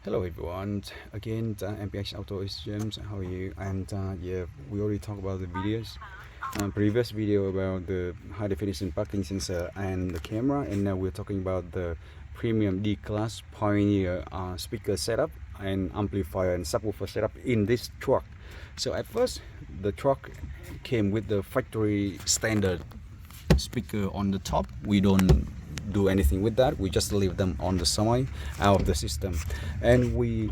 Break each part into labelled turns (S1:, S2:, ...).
S1: Hello everyone, again MPX AUTOS James. How are you? And yeah, we already talked about the videos, previous video about the high definition parking sensor and the camera, and now we're talking about the premium D-class Pioneer speaker setup and amplifier and subwoofer setup in this truck. So at first the truck came with the factory standard speaker on the top. We don't do anything with that, we just leave them on the side out of the system, and we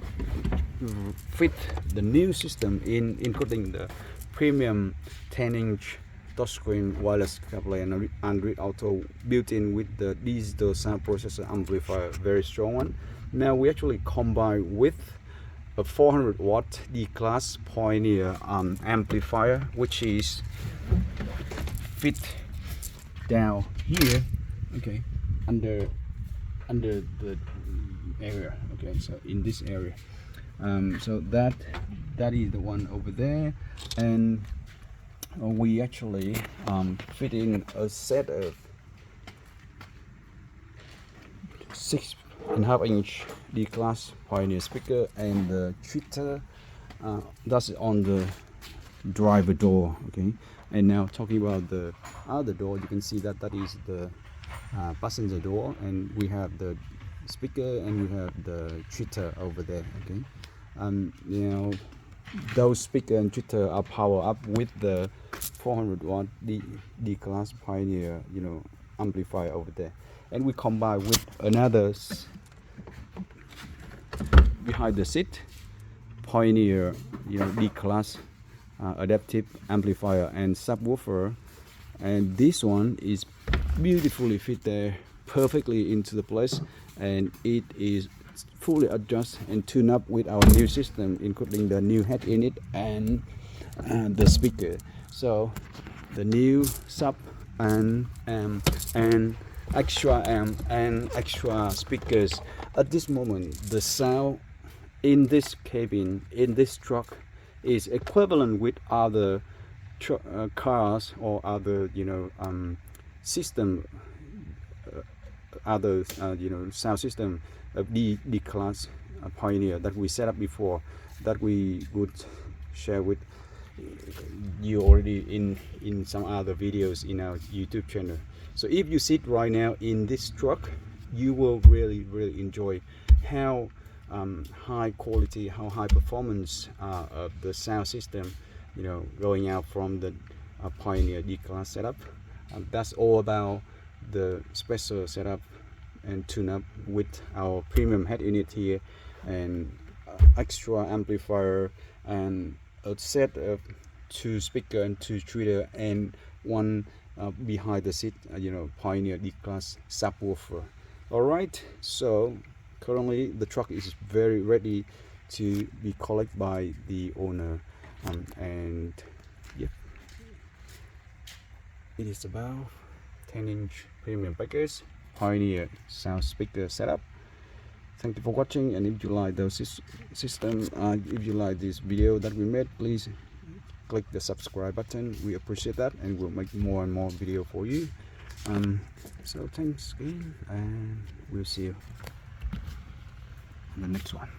S1: fit the new system in, including the premium 10-inch touchscreen wireless CarPlay and Android Auto built in with the digital sound processor amplifier, very strong one. Now we actually combine with a 400-watt D-class Pioneer amplifier, which is fit down here, okay, under the area, okay, so in this area, so that is the one over there, and we actually fit in a set of 6.5-inch D-class Pioneer speaker, and the tweeter that's on the driver door, okay. And now talking about the other door, you can see that is the passenger door, and we have the speaker and we have the tweeter over there, okay. Now those speaker and tweeter are powered up with the 400-watt D-class Pioneer, amplifier over there, and we combine with another behind the seat Pioneer, D-class adaptive amplifier and subwoofer, and this one is beautifully fit there perfectly into the place, and it is fully adjusted and tuned up with our new system, including the new head unit and the speaker. So the new sub and extra amp and extra speakers. At this moment, the sound in this cabin, in this truck, is equivalent with other cars or other system, other sound system of D-class Pioneer that we set up before, that we would share with you already in some other videos in our YouTube channel. So if you sit right now in this truck, you will really enjoy how high quality, how high performance of the sound system, going out from the Pioneer D-class setup. That's all about the special setup and tune up with our premium head unit here, and extra amplifier, and a set of 2 speaker and 2 tweeter, and one behind the seat Pioneer D-class subwoofer. Alright, so currently the truck is very ready to be collected by the owner, and yep, it is about 10-inch premium package Pioneer sound speaker setup. Thank you for watching, and if you like those system, if you like this video that we made, please click the subscribe button. We appreciate that, and we'll make more and more video for you. So thanks again, and we'll see you on the next one.